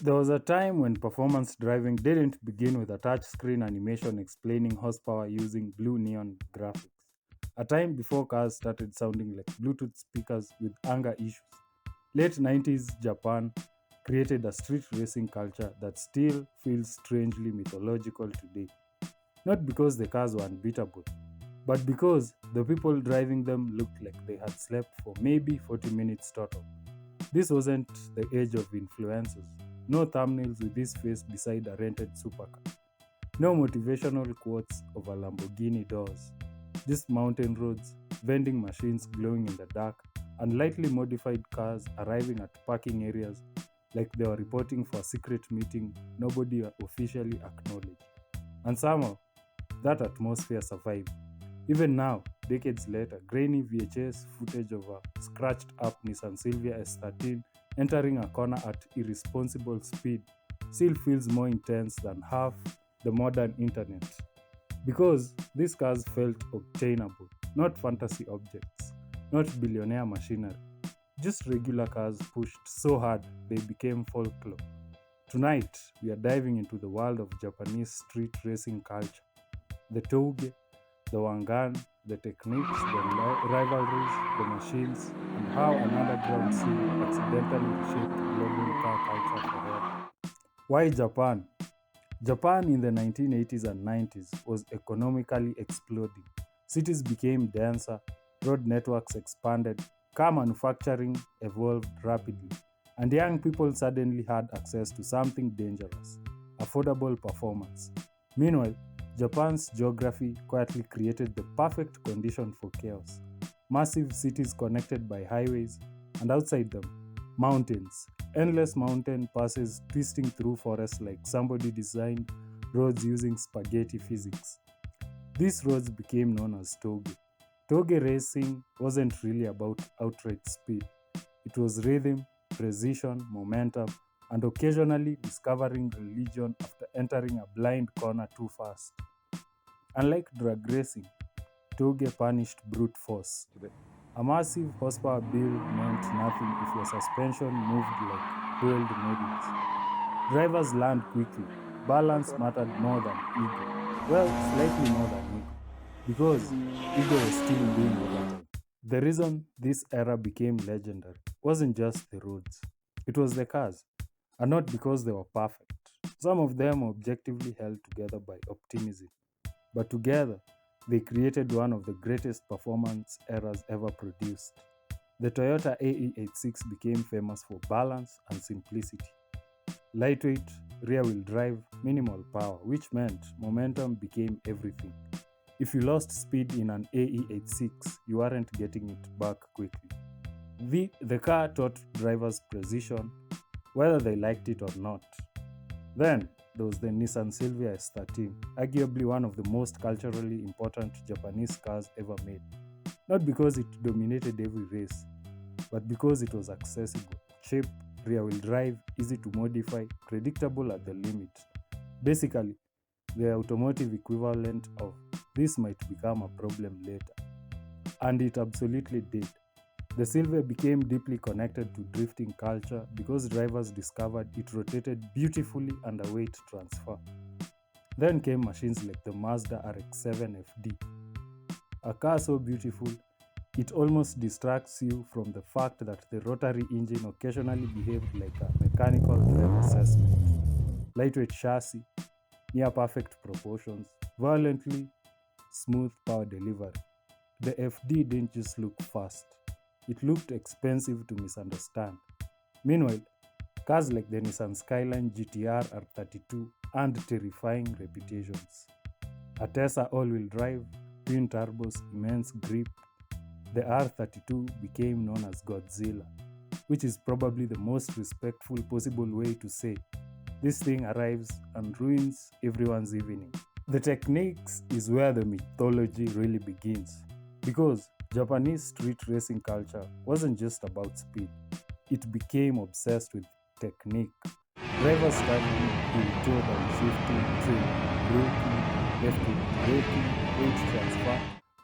There was a time when performance driving didn't begin with a touchscreen animation explaining horsepower using blue neon graphics. A time before cars started sounding like Bluetooth speakers with anger issues. Late 90s Japan created a street racing culture that still feels strangely mythological today. Not because the cars were unbeatable, but because the people driving them looked like they had slept for maybe 40 minutes total. This wasn't the age of influencers. No thumbnails with his face beside a rented supercar. No motivational quotes of a Lamborghini doors. Just mountain roads, vending machines glowing in the dark, and lightly modified cars arriving at parking areas like they were reporting for a secret meeting nobody officially acknowledged. And somehow, that atmosphere survived. Even now, decades later, grainy VHS footage of a scratched up Nissan Silvia S13 entering a corner at irresponsible speed still feels more intense than half the modern internet. Because these cars felt obtainable, not fantasy objects, not billionaire machinery, just regular cars pushed so hard they became folklore. Tonight, we are diving into the world of Japanese street racing culture, the Touge, the Wangan, the techniques, the rivalries, the machines, and how an underground scene accidentally reshaped global car culture forever. Why Japan? Japan in the 1980s and 90s was economically exploding. Cities became denser, road networks expanded, car manufacturing evolved rapidly, and young people suddenly had access to something dangerous affordable performance. Meanwhile, Japan's geography quietly created the perfect condition for chaos. Massive cities connected by highways, and outside them, mountains. Endless mountain passes twisting through forests like somebody designed roads using spaghetti physics. These roads became known as Toge. Toge racing wasn't really about outright speed, it was rhythm, precision, momentum, and occasionally discovering religion after entering a blind corner too fast. Unlike drag racing, Touge punished brute force. A massive horsepower build meant nothing if your suspension moved like boiled noodles. Drivers learned quickly. Balance mattered more than ego. Well, slightly more than ego. Because ego was still doing overtime. The reason this era became legendary wasn't just the roads, it was the cars. And not because they were perfect. Some of them were objectively held together by optimism. But together, they created one of the greatest performance eras ever produced. The Toyota AE86 became famous for balance and simplicity. Lightweight, rear wheel drive, minimal power, which meant momentum became everything. If you lost speed in an AE86, you weren't getting it back quickly. The car taught drivers precision, whether they liked it or not. Then there was the Nissan Silvia S13, arguably one of the most culturally important Japanese cars ever made. Not because it dominated every race, but because it was accessible, cheap, rear wheel drive, easy to modify, predictable at the limit. Basically, the automotive equivalent of this might become a problem later. And it absolutely did. The Silver became deeply connected to drifting culture because drivers discovered it rotated beautifully under weight transfer. Then came machines like the Mazda RX-7 FD, a car so beautiful it almost distracts you from the fact that the rotary engine occasionally behaved like a mechanical drive assessment. Lightweight chassis, near perfect proportions, violently smooth power delivery. The FD didn't just look fast, it looked expensive to misunderstand. Meanwhile, cars like the Nissan Skyline GTR R32 earned terrifying reputations. A Tesla all-wheel drive, twin turbos, immense grip, the R32 became known as Godzilla, which is probably the most respectful possible way to say this thing arrives and ruins everyone's evening. The techniques is where the mythology really begins. Because Japanese street racing culture wasn't just about speed, it became obsessed with technique. Drivers studied tilt and shifting, trim, braking, left wheel braking, weight transfer,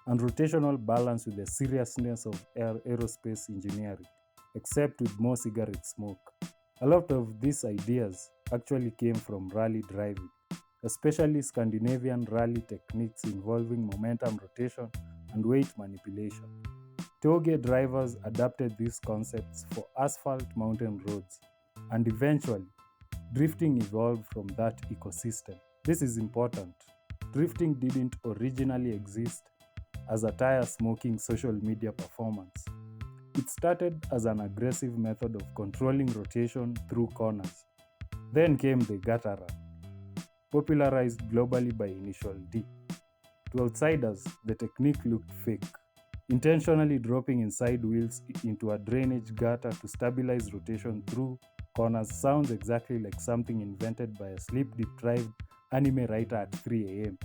and rotational balance with the seriousness of aerospace engineering, except with more cigarette smoke. A lot of these ideas actually came from rally driving, especially Scandinavian rally techniques involving momentum rotation and weight manipulation. Touge drivers adapted these concepts for asphalt mountain roads, and eventually, drifting evolved from that ecosystem. This is important. Drifting didn't originally exist as a tire smoking social media performance. It started as an aggressive method of controlling rotation through corners. Then came the gutter run, popularized globally by Initial D. To outsiders, the technique looked fake, intentionally dropping inside wheels into a drainage gutter to stabilize rotation through corners sounds exactly like something invented by a sleep deprived anime writer at 3 am.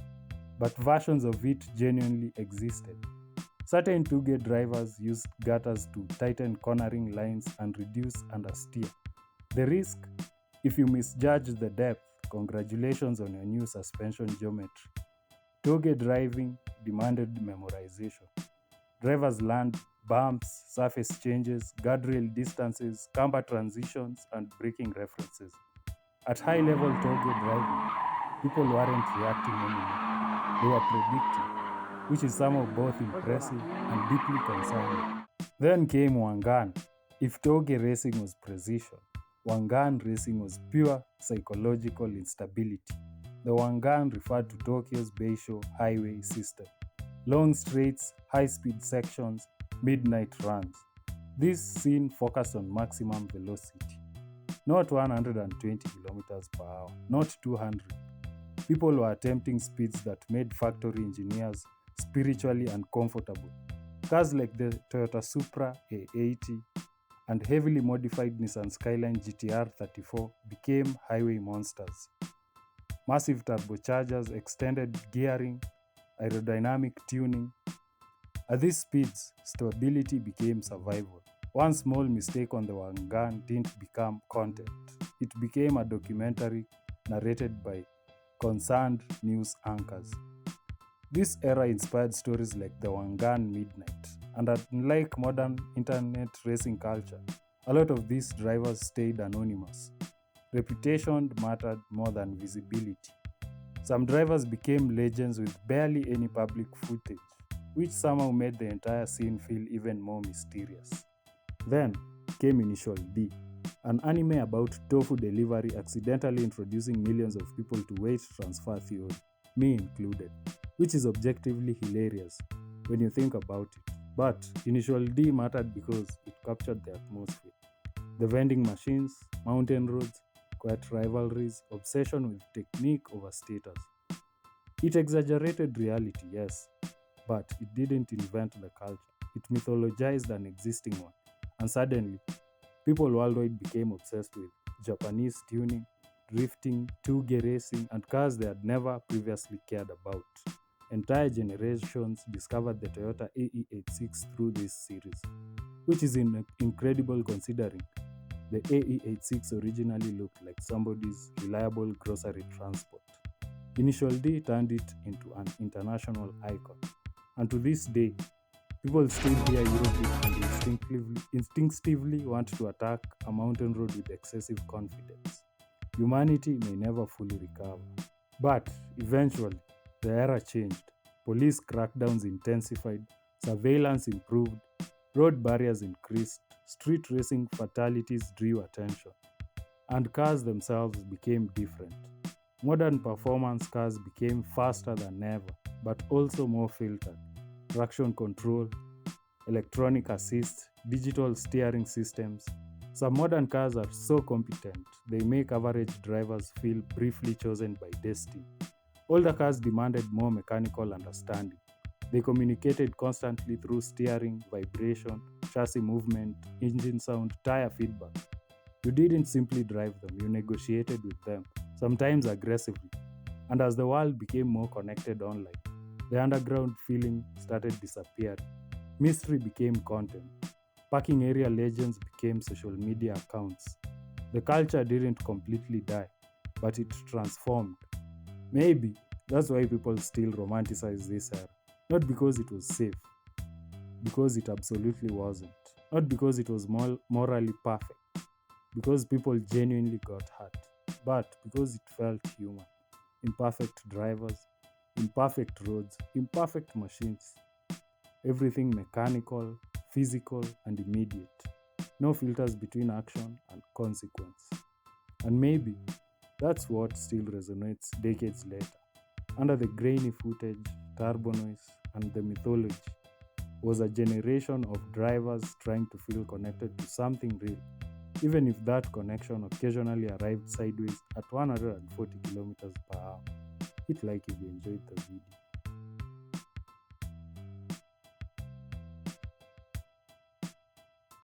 But versions of it genuinely existed. Certain Touge drivers used gutters to tighten cornering lines and reduce understeer. The risk? If you misjudge the depth, congratulations on your new suspension geometry. Touge driving demanded memorization. Drivers learned bumps, surface changes, guardrail distances, camber transitions, and braking references. At high level Touge driving, people weren't reacting anymore. They were predicting, which is somehow both impressive and deeply concerning. Then came Wangan. If Touge racing was precision, Wangan racing was pure psychological instability. The Wangan referred to Tokyo's Beisho highway system. Long straights, high speed sections, midnight runs. This scene focused on maximum velocity, not 120 kilometers per hour, not 200. People were attempting speeds that made factory engineers spiritually uncomfortable. Cars like the Toyota Supra A80 and heavily modified Nissan Skyline GTR 34 became highway monsters. Massive turbochargers, extended gearing, aerodynamic tuning. At these speeds, stability became survival. One small mistake on the Wangan didn't become content. It became a documentary narrated by concerned news anchors. This era inspired stories like the Wangan Midnight. And unlike modern internet racing culture, a lot of these drivers stayed anonymous. Reputation mattered more than visibility. Some drivers became legends with barely any public footage, which somehow made the entire scene feel even more mysterious. Then came Initial D, an anime about tofu delivery accidentally introducing millions of people to weight transfer theory, me included, which is objectively hilarious when you think about it. But Initial D mattered because it captured the atmosphere. The vending machines, mountain roads, quiet rivalries, obsession with technique over status. It exaggerated reality, yes, but it didn't invent the culture. It mythologized an existing one. And suddenly, people worldwide became obsessed with Japanese tuning, drifting, Touge racing, and cars they had never previously cared about. Entire generations discovered the Toyota AE86 through this series, which is incredible considering the AE86 originally looked like somebody's reliable grocery transport. Initial D turned it into an international icon, and to this day, people still hear Eurobeat and instinctively want to attack a mountain road with excessive confidence. Humanity may never fully recover. But eventually, the era changed. Police crackdowns intensified, surveillance improved, road barriers increased, street racing fatalities drew attention, and cars themselves became different. Modern performance cars became faster than ever, but also more filtered. Traction control, electronic assist, digital steering systems. Some modern cars are so competent, they make average drivers feel briefly chosen by destiny. Older cars demanded more mechanical understanding. They communicated constantly through steering, vibration, chassis movement, engine sound, tire feedback. You didn't simply drive them, you negotiated with them, sometimes aggressively. And as the world became more connected online, the underground feeling started disappearing. Mystery became content. Parking area legends became social media accounts. The culture didn't completely die, but it transformed. Maybe that's why people still romanticize this era. Not because it was safe, because it absolutely wasn't. Not because it was morally perfect, because people genuinely got hurt, but because it felt human. Imperfect drivers, imperfect roads, imperfect machines, everything mechanical, physical, and immediate. No filters between action and consequence. And maybe that's what still resonates decades later. Under the grainy footage, turbo noise, and the mythology was a generation of drivers trying to feel connected to something real, even if that connection occasionally arrived sideways at 140 kilometers per hour. Hit like if you enjoyed the video.